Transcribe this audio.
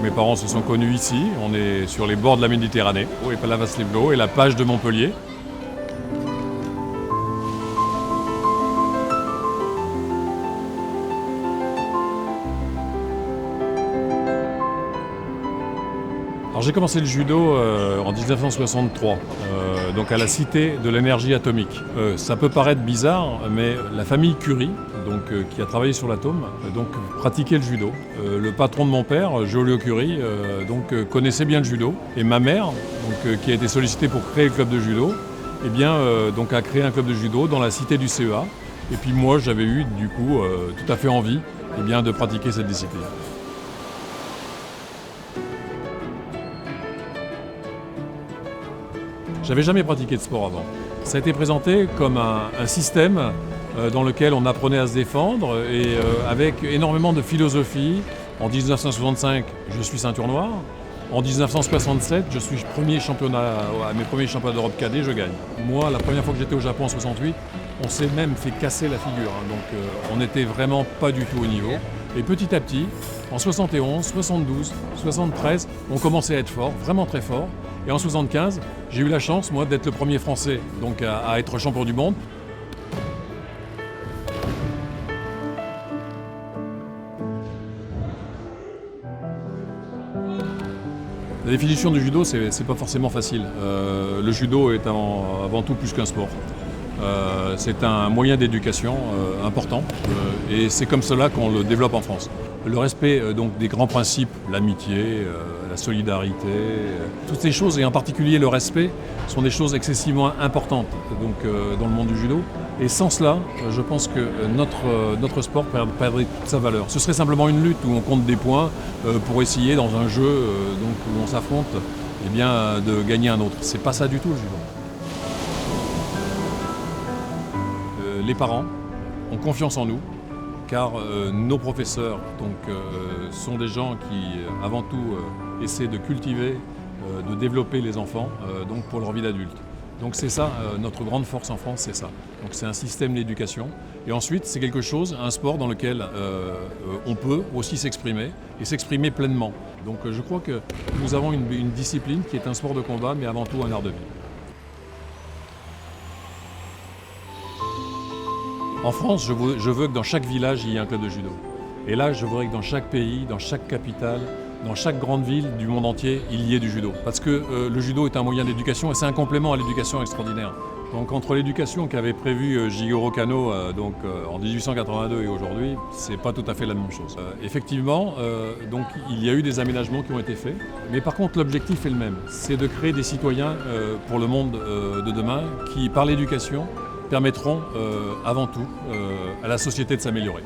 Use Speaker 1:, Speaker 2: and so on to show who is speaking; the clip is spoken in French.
Speaker 1: Mes parents se sont connus ici, on est sur les bords de la Méditerranée, et Palavas-les-Bleaux et la plage de Montpellier. Alors j'ai commencé le judo en 1963, donc à la Cité de l'énergie atomique. Ça peut paraître bizarre, mais la famille Curie, qui a travaillé sur l'atome, pratiquait le judo. Le patron de mon père, Joliot Curie, connaissait bien le judo. Et ma mère, qui a été sollicitée pour créer le club de judo, a créé un club de judo dans la cité du CEA. Et puis moi, j'avais eu du coup tout à fait envie de pratiquer cette discipline. J'avais jamais pratiqué de sport avant. Ça a été présenté comme un système dans lequel on apprenait à se défendre et avec énormément de philosophie. En 1965, je suis ceinture noire. En 1967, je suis à mes premiers championnats d'Europe cadet, je gagne. Moi, la première fois que j'étais au Japon en 68, on s'est même fait casser la figure. On n'était vraiment pas du tout au niveau. Et petit à petit, en 71, 72, 73, on commençait à être fort, vraiment très fort. Et en 75, j'ai eu la chance, moi, d'être le premier Français à être champion du monde. La définition du judo, c'est pas forcément facile. Le judo est avant tout plus qu'un sport. C'est un moyen d'éducation important et c'est comme cela qu'on le développe en France. Le respect des grands principes, l'amitié, la solidarité, toutes ces choses, et en particulier le respect, sont des choses excessivement importantes dans le monde du judo. Et sans cela, je pense que notre sport perdrait toute sa valeur. Ce serait simplement une lutte où on compte des points pour essayer dans un jeu où on s'affronte de gagner un autre. C'est pas ça du tout le judo. Les parents ont confiance en nous, car nos professeurs sont des gens qui, avant tout, essaient de cultiver, de développer les enfants pour leur vie d'adulte. Donc c'est ça, notre grande force en France, c'est ça. Donc c'est un système d'éducation. Et ensuite, c'est un sport dans lequel on peut aussi s'exprimer, et s'exprimer pleinement. Donc je crois que nous avons une discipline qui est un sport de combat, mais avant tout un art de vie. En France, je veux que dans chaque village, il y ait un club de judo. Et là, je voudrais que dans chaque pays, dans chaque capitale, dans chaque grande ville du monde entier, il y ait du judo. Parce que le judo est un moyen d'éducation et c'est un complément à l'éducation extraordinaire. Donc entre l'éducation qu'avait prévue Jigoro Kano en 1882 et aujourd'hui, c'est pas tout à fait la même chose. Effectivement, il y a eu des aménagements qui ont été faits, mais par contre l'objectif est le même, c'est de créer des citoyens pour le monde de demain qui, par l'éducation, permettront avant tout à la société de s'améliorer.